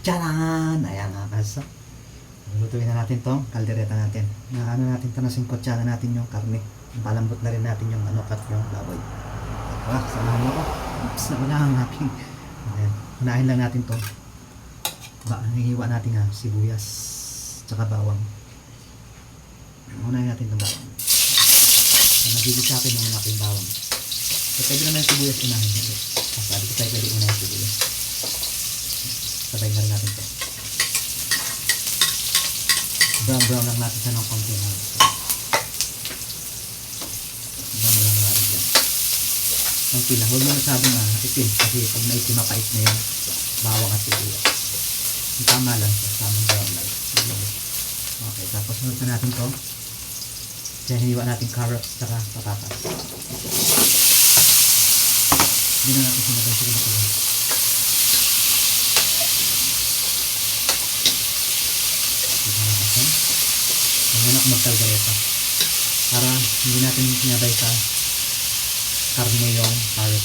Tcharan! Ayan mga kalsa. Lutuin na natin tong kaldereta natin. Ano natin ito, nasingkotsahan natin yung karne. Palambot na rin natin yung cut yung baboy. Samahan mo ko. Oops, nawala ang aking. Ayan. Unahin lang natin to. Hihiwa natin nga sibuyas tsaka bawang. Unahin natin itong bawang. Nagigit sa akin yung aking bawang. So, pwede naman yung sibuyas unahin. Sabi ko tayo pwede unahin sibuyas. Sabay na rin natin ito. Brown lang natin siya ng konti na. Brown lang natin dyan. Konti lang. Huwag mo masyadong itim. Kasi pag naitim mapait na yung bawang at sibuyas. Yung tama lang siya. Tamang brown lang. Okay. Tapos sunod na natin ito. Kaya hiniwa natin carrots saka patatas. Hindi na natin sinagay sila na sila. Ngayon ako magkaldereta para hindi natin sinabay sa karne yung carrot.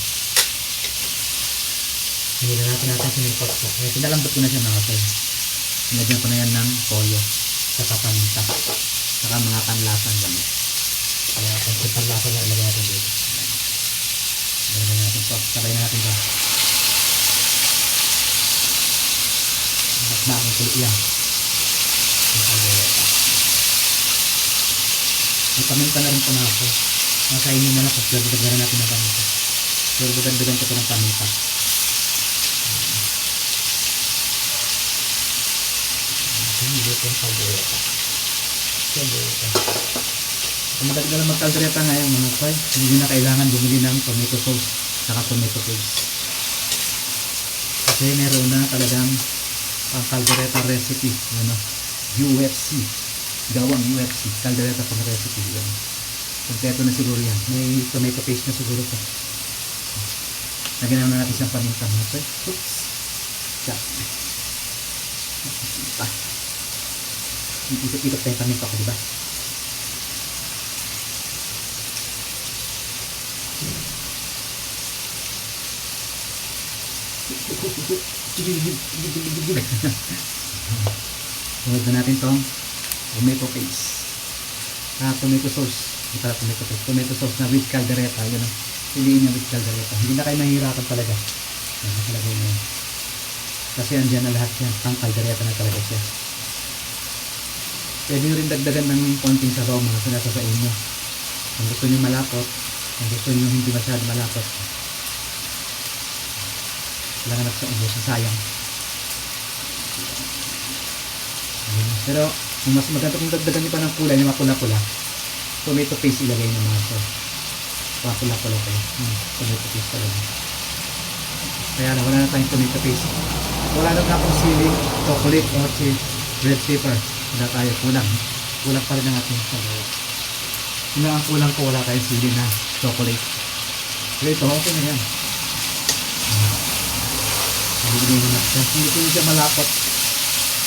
Hindi na natin sinipot ko. Kaya pinalambot ko na siya mga kapal. Nilagyan ko na yan ng toyo sa paminta saka mga panlasan gamit. Kaya kung panlasan na ilagay natin dito. Ilagay natin ito. Sabay na natin ito. Bakit na akong kulit yan. Ang kaldereta. May paminta na rin po na ako. Nakainin na lang po. Dagdagan na natin ng paminta. Dagdagan ko ito ng paminta. Dito yung kaldereta. Kung madagdagan ng magkaldereta ngayon mga koy, hindi na kailangan bumili ng tomato sauce saka tomato paste. Kasi meron na talagang kaldereta recipe. UFC. Gawang UFC, kaldereta pang recipe yan. Kompleto na siguro yan. May tomato paste na siguro ito. Lagyan naman natin siyang paminta. Okay? Oops. Chop. Ikot-ikot tayo paminta ko, diba? Sunod na natin itong tomato paste. Tomato sauce. Hindi pala tomato paste. Tomato sauce na with caldereta. Yun ang piliin niya with caldereta. Hindi na kayo mahirapan talaga. Yan na talaga yun. Kasi andyan na lahat yan. Pang caldereta na talaga siya. Pwede nyo rin dagdagan ng konting sabaw mga sinasa sa inyo. Kung gusto nyo malapot, kung gusto nyo hindi masyado malapot, kailangan sa ubos. Sayang. Pero kung mas maganda kung dagdagan nyo pa ng kulay, yung mapula-pula, tomato paste ilagay nyo mga sir. Mapula-pula kayo. Tomato paste talaga. Kaya na, wala na tayong tomato paste. Wala na akong sili, chocolate, or red pepper. Wala tayo, kulang. Kulang pa rin ang ating sabaw. Kung ang kulang ko, wala tayong sili na chocolate. Pero ito, okay na yan. Nabigay mo na siya. Hindi ko siya malapot.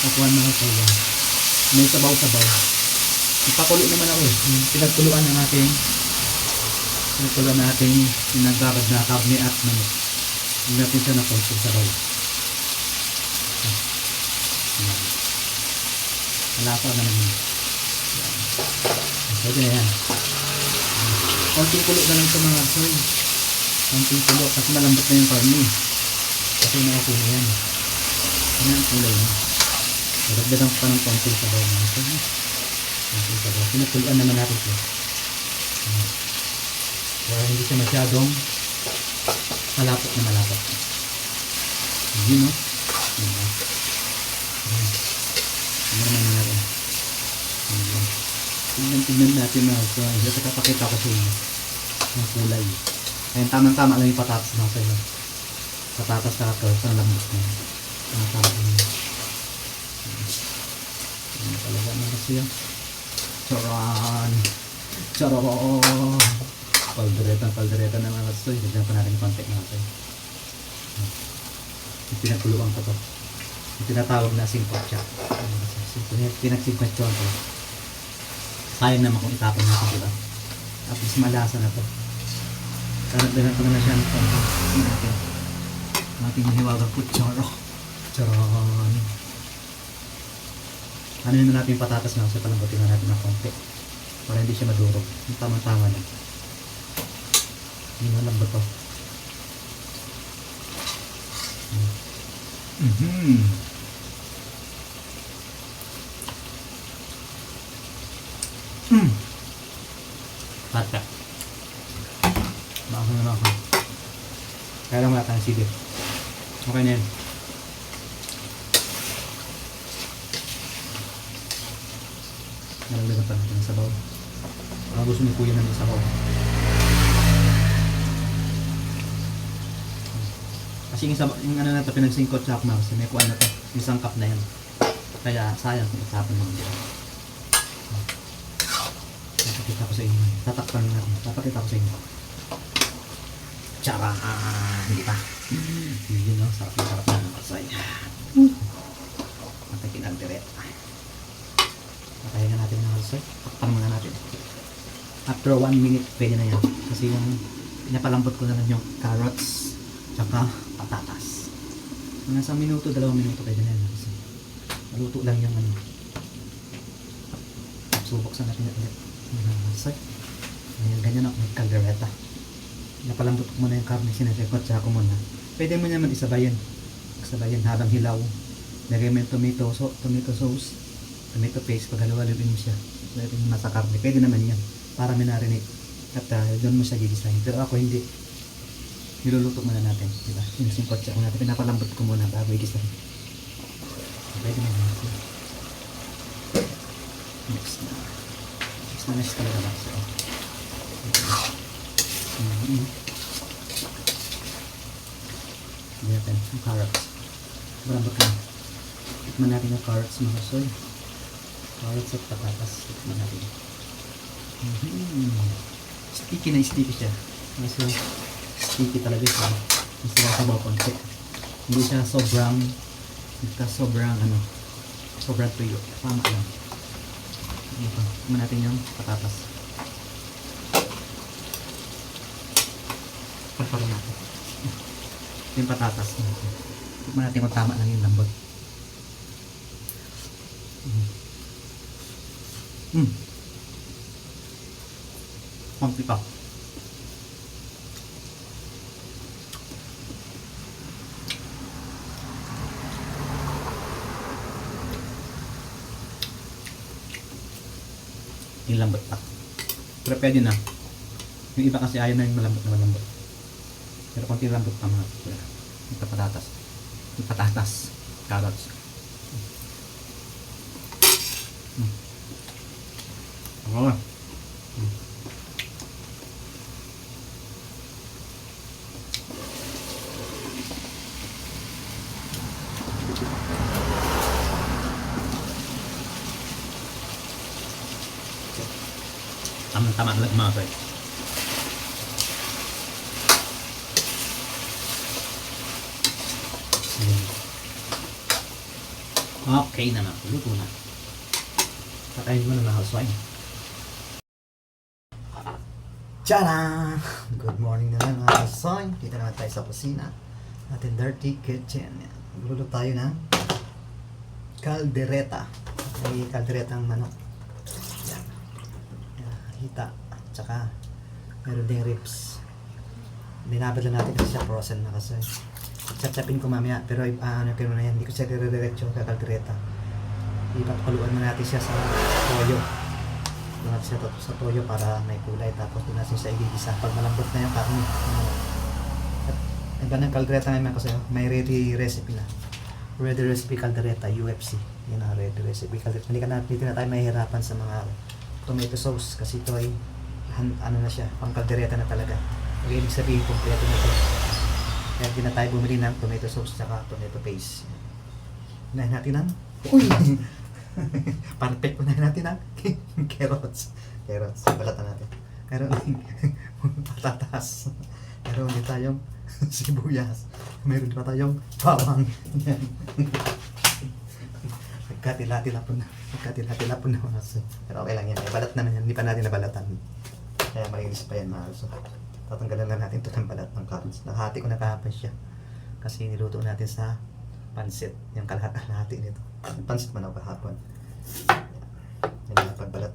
Nakuha mga kaya. May sabaw-sabaw. Ipakulo naman ako eh. Pinagkuluan ng ating pinagbabad na karne at manok. Hindi natin siya na konti sabaw. Malapa naman yun. Pwede na yan. Konting kulo na lang ito mga soy. Konting kulo kasi malambot na yung karne. Kasi na-okay na yan. Ano ang kulay mo? Dagdagan ko pa ng konting sabaw mga soy. Konting sabaw. Pinagkuluan naman natin ito. Para hindi siya masyadong malapot na malapot. Hindi no? Ano naman natin? Tignan natin mga soy. Dito kapakita ko sa inyo ang kulay. Ayun, tamang-tama lang yung patatas mga soy. Patatas sa carrots ang lambot na yun. Tamang-tama lang yun. Ano talaga naman siya? Charan! Charan! Kaldereta na mga soy. Dagdagan pa natin konti mga soy. Yung pinagkuluan ko to. Yung tinatawag na singkotsa. Pinagsingkotsa ko. Sayang naman kung itapon natin, diba? At least malasa na to. Karagdagan ko na siya ng konti. Ating hiwagang kutsara. Charan. Ano yun na natin yung patatas na kasi palambutin na natin ng konti. Para hindi siya madurog. Yung tamang-tama na. Hindi na lambot to. Pata. Maakong na ako. Kaya lang wala tayong sige. Okay na yan. Nalagdagan pa natin ng sabaw. Baka gusto ni kuya ng sabaw. Kasi yung ano na ito, pinagsingkot sa akma kasi may kuha na ito. Yung sangkap na yan. Kaya sayang kung itapon mo dito. Papakita ko sa inyo. Tatakpan natin. Papakita ko sa inyo. Tsara! Hindi pa. Yun no, sarap na ng kasay. At kinagdiret. Patayin na natin ng kasay. Takpan muna natin. After 1 minute, pwede na yan. Kasi yung pinapalambot ko na lang yung carrots tsaka patatas. Mga 1 minuto, 2 minuto pwede na yan. Kasi maluto lang yung ano. Subok sa natin ulit. Masay. Ayan, ganyan ako nagkaldereta. Napalambot ko muna yung karne, sinasipot sa ako muna. Pwede mo naman isabayan. Isabayan habang hilaw. Lagay mo yung tomato sauce, tomato paste, paghalo-haluin mo siya. Lagay mo sa karne. Pwede naman yan. Para minarinate. At doon mo siya gigisahin. Pero ako hindi. Niluluto muna natin. Diba? Sinasipot siya ko natin. Pinapalambot ko muna bago igisahin. Pwede naman natin. Next na. Next talaga lang. So, hindi natin yung carrots. Malambot lang. Tikman natin yung carrots mga soy. Carrots at patatas. Tikman natin. Sticky na sticky siya. So, sticky talaga siya. Mas sabaw konti. Hindi siya sobrang sobrang tuyo. Tama lang. Tikman natin yung patatas. Pagparo natin. Yung patatas. Tikman natin kung tama lang yung lambot. Konti pa. Yung lambot pa. Pero pwede na. Yung iba kasi ayaw na yung malambot. Pero konti lambot pa mga kuya. Yung patatas. Yung patatas. Carrots. Okay. Tama lang mga toy. Okay na mga. Luto na. Patayin mo na mga housewife. Tara! Good morning na lang mga housewife. Dito naman tayo sa kusina. Ating dirty kitchen. Luluto tayo ng caldereta. May caldereta ng manok. Yan. Hita. Tsaka meron ding ribs. Binabad lang natin kasi siya frozen na kasi. Chachapin ko mamaya. Pero ano ko na yan. Hindi ko siya dire-diretso sa caldereta. Ipapakuluan mo natin siya sa toyo. Lahat siya sa toyo para may kulay. Tapos doon natin siya igigisa. Pag malambot na yung karne. At iba ng caldereta ngayon kasi may ready recipe na. Ready recipe caldereta UFC. Yan ang ready recipe caldereta. Hindi na tayo mahihirapan sa mga tomato sauce kasi ito ay ano na siya, pang caldereta na talaga. Ibig sabihin kompleto na ito. Kaya hindi na tayo bumili ng tomato sauce tsaka tomato paste. Unahin natin ang perfect. Unahin natin ang carrots. Balatan natin. Meron patatas. Meron din tayong sibuyas. Meron pa tayong bawang. Nagkatila-tila po na mga so. Pero okay lang yan. Balat naman yan. Hindi pa natin nabalatan. Kaya malinis pa yan mga so. Tatanggalan lang natin ito ng balat ng carrots. Nakahati ko na kahapon siya. Kasi niluto natin sa pansit. Yung kalahati nito. Pansit man ako kahapon. Yan na pagbalat.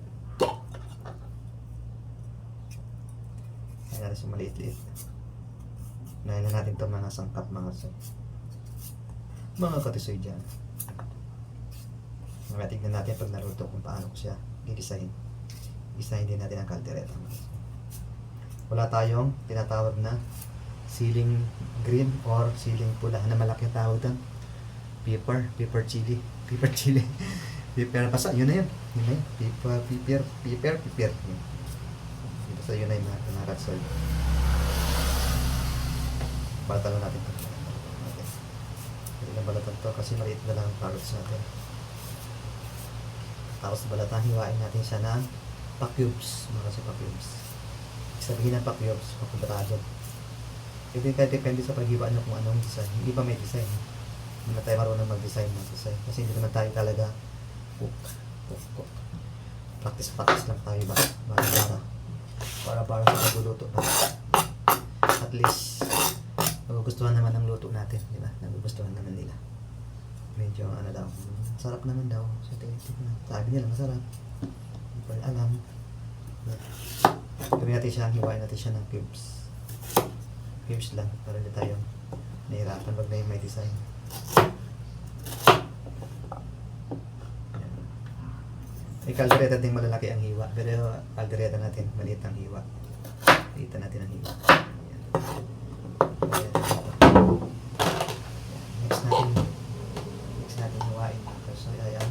Yan na siya maliit-liit. Nahin na natin ito mga sangkap mga katisoy dyan. Tignan natin pag naruto kung paano ko siya gigisahin. Gisahin din natin ang kaldereta. Wala tayong tinatawag na siling green or siling pula na malaki tawag doon. Pepper chili. Pepper basta, yun na yun. Pepper. Basta yun na yung mga katsoy. Balatan natin ito. Hindi na balatan ito kasi maliit na lang ang carrots natin. Tapos balatan, hiwain natin siya ng pa-cubes. Mga kasi pa-cubes. Sabihin ng pa-cubes, pakudrado. Ito yung depende sa paghiwa nyo kung anong design. Hindi pa may design. Hindi na tayo marunong mag-design ng design. Kasi hindi naman tayo talaga cook. Practice lang tayo ba? Para sa pagluluto ba? At least nagugustuhan naman ang luto natin, di ba? Nagugustuhan naman nila. Medyo ano daw, sarap naman daw. So, sabi nila masarap. Hindi pa alam. Gawin natin siya, hiwain natin siya ng cubes. Cubes lang, para hindi tayo nahirapan wag na yung may design. May kaldereta din malalaki ang hiwa, pero kaldereta natin maliit ang hiwa. Liitan natin ang hiwa. Next natin hiwain. So, ayan.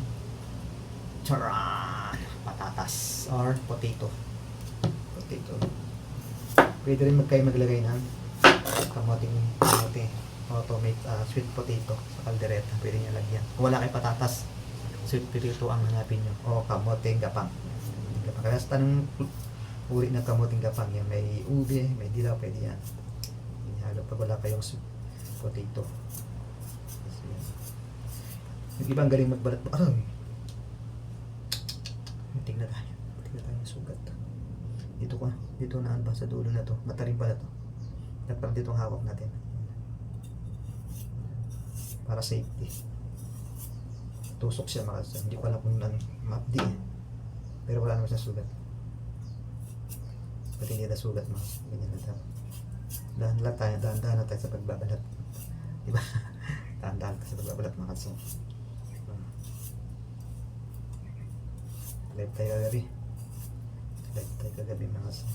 Charan! Patatas or potato. Pwede rin kayo maglagay ng kamote o sweet potato sa kaldereta. Pwede nyo lagyan. Kung wala kayong patatas, sweet potato ang hanapin nyo. O kamote gapang. Kaya sa tanong uri ng kamote gapang yan, may ube, may dilaw, pwede yan. Halo pag wala kayong sweet potato. Yung ibang galing magbalat po. Aray! Tingnan tayo ng sugat. Dito na ba sa dulo na to. Matarim pala to. Dapat dito ang hawak natin. Para safety. Tusok siya makasa. Hindi ko alam kung mapdi eh. Pero wala naman siya sugat. Pati hindi na sugat mga. Ganyan na tayo. Dahan-dahan na tayo sa pagbabalat. Diba? Dahan-dahan tayo sa pagbabalat mga katso. Live tayo kagabi mga katso.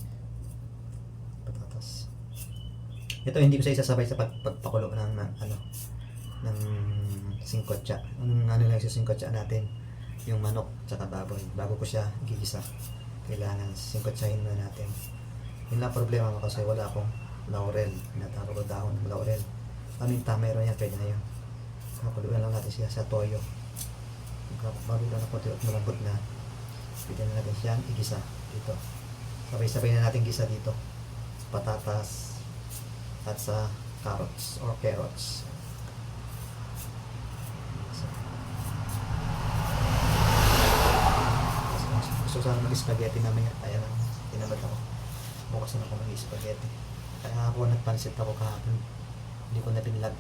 Patatas. Ito hindi ko sa isasabay sa pagpakulo ng singkotsa. Ang ano lang sa singkotsa natin, yung manok tsaka baboy. Bago ko siya gigisa, kailangan singkotsahin na natin. Yun lang problema mo kasi wala akong laurel. Nataro ko dahon ng laurel. Paminta, meron yan, pwede na yun. Kapuluan lang natin siya sa toyo. Malulan na konti at malambot na. Pwede na natin siyang igisa dito. Sabay-sabay na natin gisa dito. Patatas at sa carrots or carrots. Gusto sana mag-spaghetti namin. Ayan lang, tinamad ako. Bukas na ako mag-spaghetti. Kaya ako nagpansit ako kahapon. Hindi ko na pinlag.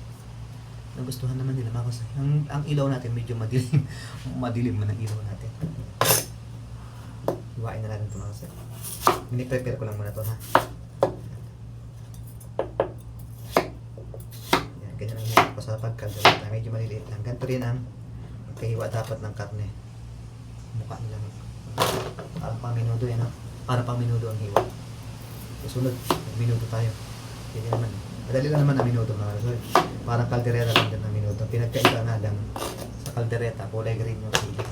Nagustuhan naman nila mga kasi. Ang ilaw natin medyo madilim. Madilim man ang ilaw natin. Iwain na natin ito mga kasi. Mini-prepare ko lang muna ito ha. Yan, ganyan ang hiwa ko sa pagkaldereta. Medyo maliliit lang. Ganito rin ang kahiwa dapat ng karne. Mukha nila. Parang pang minudo yan ha. Parang pang minudo ang hiwa. Susunod, minudo tayo. Hindi naman. Madali lang naman ang minudo mga sorry. Parang kaldereta lang din ang minudo. Pinagkaiba nga lang sa kaldereta, kulay green yung sili.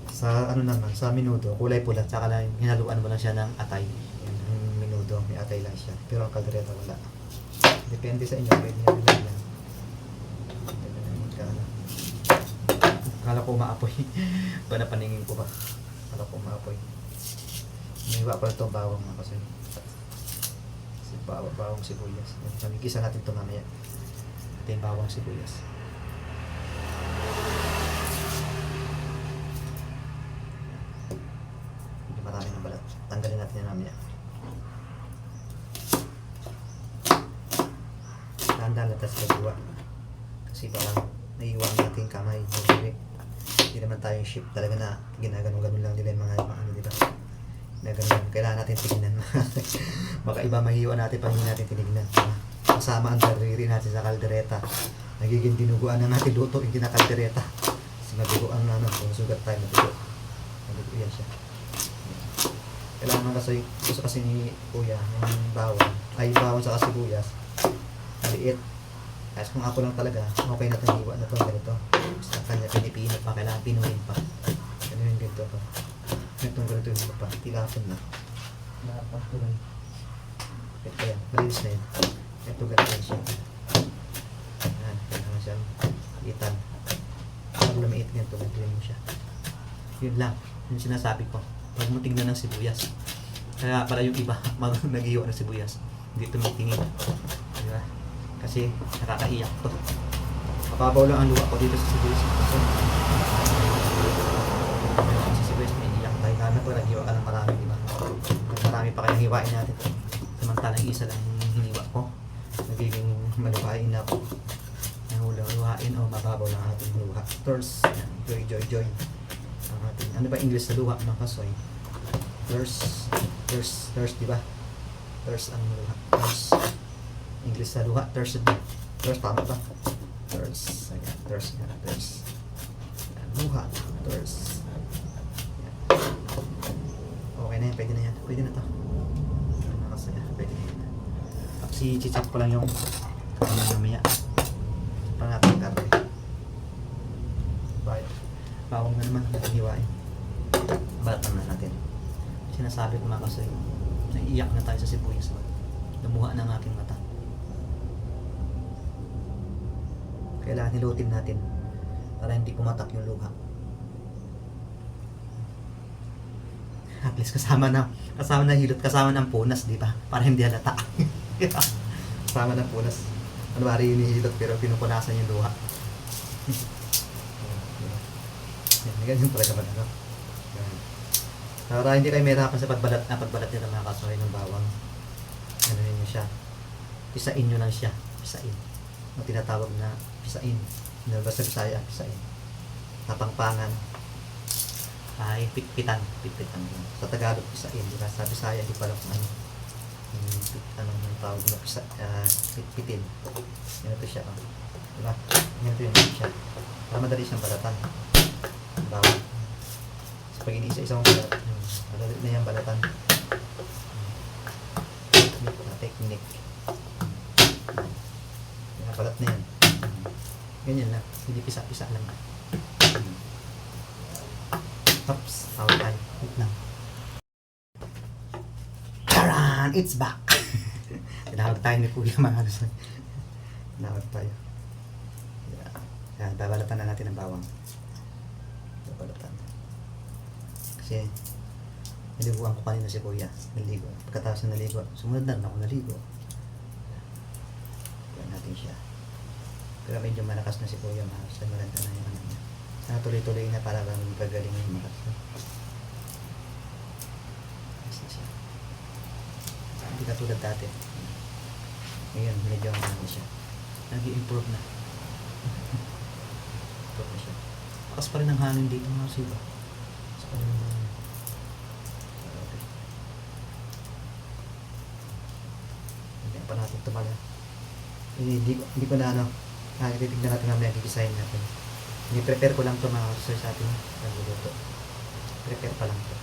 Sa ano naman, sa minudo, kulay pula. Tsaka lang, hinaluan mo lang siya ng atay. Yan, ang minudo, may atay lang siya. Pero ang kaldereta wala. Depende sa inyo, pwede nyo rin lang. Kala ko umaapoy. Panapaningin ko ba? Kala ko umaapoy. May iba pa ito bawang na kasi. Bawang sibuyas. Pamigisa natin ito mamaya. Ito yung bawang sibuyas. Hindi marami ng balat. Tanggalin natin yan mamaya. Tanda na tas kagawa. Kasi parang naiiwan natin kamay. Kasi hindi naman tayo ship talaga na ginaganon-ganon lang nila yung mga ano, di ba? Ginaganon. Kailangan natin tingnan. Baka iba mahiwa natin pag hindi natin tinignan. Kasama ang daliri natin sa kaldereta. Nagiging dinuguan na natin luto yung kinakaldereta. Kasi mabigo ang ano, kung sugat tayo mabigo. Mabigo yan siya. Kailangan kasi, gusto kasi ni kuya, yung bawang, ay bawang sa sibuyas, maliit. Kasi kung ako lang talaga, okay na itong hiwa na ito, ganito. Sa kanya, pinipinit pa, kailangan pinuhin pa. Ganun yung ganito pa. Ganitong ganito yung pa, tilapon na. Dapat tuloy. Ito yan, malinis na yun. Ito ganito yan siya. Ayan, kailangan siyang itan. Pag lumiit ganito, ganito mo siya. Yun lang, yung sinasabi ko. Huwag mo tignan ng sibuyas. Kaya pala yung iba, nag-iwa ng sibuyas. Hindi tumitingin. Di ba? Kasi nakakahiyak to. Mapabaw lang ang luha ko dito sa sibuyas. Sa sibuyas may iyak tayo. Lalo ko nag-iwa ka ng marami, di ba? Marami pa kayang hiwain natin. Samantalang isa lang hiniwa ko. Nagiging maluhain na po. Nahulang luhain o mababaw lang ating luha. Tours, joy, joy, joy. Ang ating, ano ba English sa luha ng kasoy? Thirst, di ba? Thirst ang luha. Thirst. English sa luha, thirst. Thirst, tama ba? Thirst. Ayan, thirst nga, thirst. Ayan, luha, thirst. Ayan. Okay na yan, pwede na yan. Pwede na to. Nakasaya, pwede na yan. Tapos i-check ko lang yung mamaya. Parang natin karne. Bawang na naman natin hiwain. Balatan na natin. Sinasabi ko mga kasi naiiyak na tayo sa sibuyas. Lumuha ng aking mata. Kailangan nilutin natin para hindi pumatak yung luha. At least kasama na hilot, kasama ng punas, di ba? Para hindi halata. Kasama ng punas. Ano ba rin yung hilot pero pinupunasan yung luha. Ganyan talaga ba ano? Para hindi kayo mahirapan sa pagbalat nila mga kasoy ng bawang. Ano yun siya? Pisain nyo lang siya. Pisain. Ang tinatawag na pisain. Basta Bisaya, pisain. Tapangpangan ay pitpitan. Pitpitan yun. Sa Tagalog, pisain. Diba? Sa Bisaya, hindi pala kung ano. Anong tawag na pitpitin. Ganito siya. Oh. Diba? Ganito yun siya. Para madali siyang balatan. Bawang. So, pag iniisa-isang balat, madali na yung balatan. Technique. Balat na yan. Ganyan lang. Hindi pisa-pisa lang. Oops. Tawag tayo. Wait lang. Taran! It's back! Tinawag tayo ni Kuya mga kasoy. Tinawag tayo. Yan. Babalatan na natin ang bawang. Babalatan. Kasi naliguan ko kanina si Kuya. Naligo. Pagkatapos na naligo, sumunod na ako naligo. Kuha natin siya. Pero medyo malakas na si Kuya. Mahasal maganda na yung ano niya. Sana tuloy-tuloy na para bang gagaling na yung malakas. Ayos na siya. Hindi katulad dati. Ngayon, medyo ano siya. Nag-i-improve na. Improve na siya. Lakas pa rin ang hangin dito mga siba. Lakas pa rin ang hangin. Hindi pa natin tumaga. Hindi ko na ano. Titignan natin mamaya, gigisahin natin. Prepare ko lang ito mga kasosay sa ating nagluluto. Prepare pa lang ito.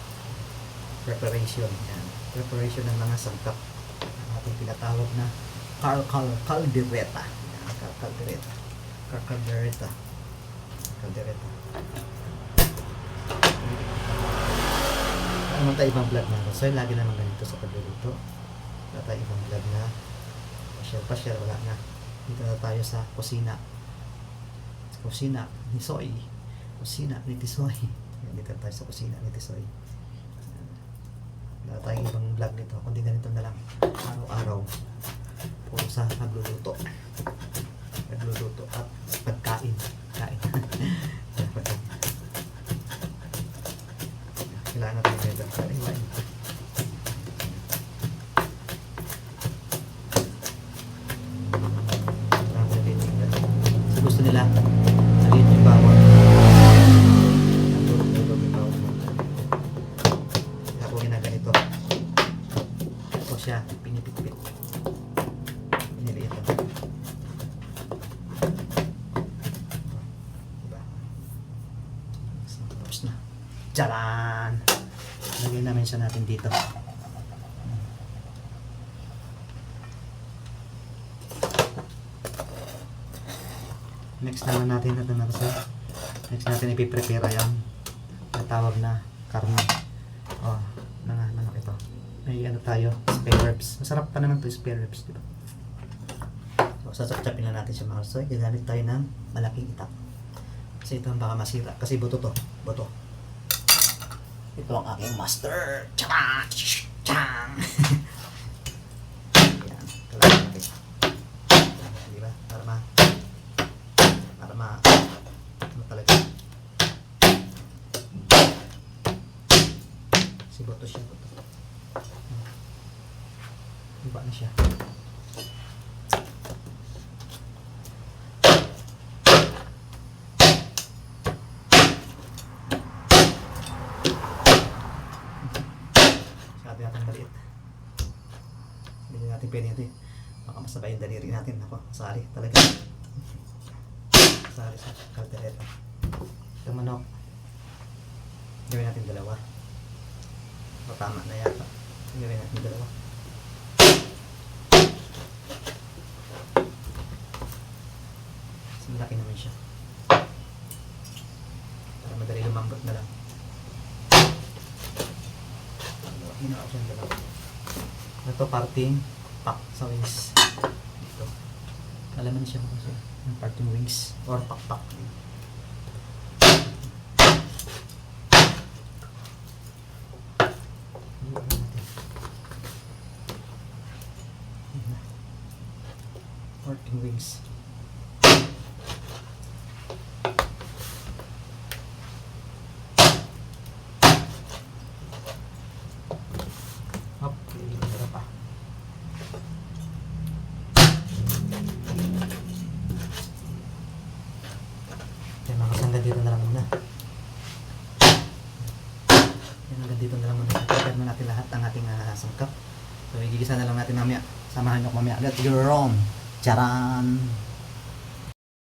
Preparation. Yan. Preparation ng mga sangkap. Ang ating tinatawag na caldereta. Yan. Caldereta. Caldereta. Caldereta. Ano tayo ibang vlog na kasosay? Lagi naman ganito sa pagluluto. Wala tayo ibang vlog na pasyal, wala na. Dito na tayo sa kusina. Kusina ni Soy. Kusina ni Tisoy. Dito tayo sa kusina ni Tisoy. Wala tayong ibang vlog nito. Kundi ganito na lang. Araw-araw. Puro sa nagluluto. Nagluluto at pagkain. Kain. Kailangan natin yung pagkain. Gusto nila pala. Maliit yung bawang. Natulog yung bawang mo. Kaya po ginaganito. Tapos siya, pinipit-pit. Piniliit lang. Diba? Tapos na. Tcharan! Lagyan namin siya natin dito. Next naman natin next natin ipiprepare yan. Ang tawag na karne. Oh, manok ito. May ano tayo, spare ribs. Masarap pa naman to spare ribs, diba? So, sasakchapin lang natin siya mga kalsoy. Gagamit tayo ng malaking itak. Kasi ito ang baka masira. Kasi buto to. Buto. Ito ang aking master. Tchang! Tchang! Yan. Kailangan natin. Diba? Ano talaga. Si buto siya. Buto. Iba na siya. Sabi natin maliit. Hindi natin pwede ito eh. Baka masabay yung daliri natin. Ako, sari talaga. Sari sa kaldereta. Ito manok. Gawin natin dalawa. O tama na yata. Gawin natin dalawa. Mas malaki naman siya. Para madali lumambot na lang. Hinaw siyang dalawa. Ito parting pak sa wings. Dito. Alaman siya kasi yung parting wings or pak-pak. Parting wings. Okay, tara pa. Kaya makasangga dito na lang muna. Yan, hanggang dito na lang muna. Prepare na natin lahat ng ating sangkap. So, igigisa na lang natin mamaya. Samahan nyo ko mamaya agad. You're on. Charan!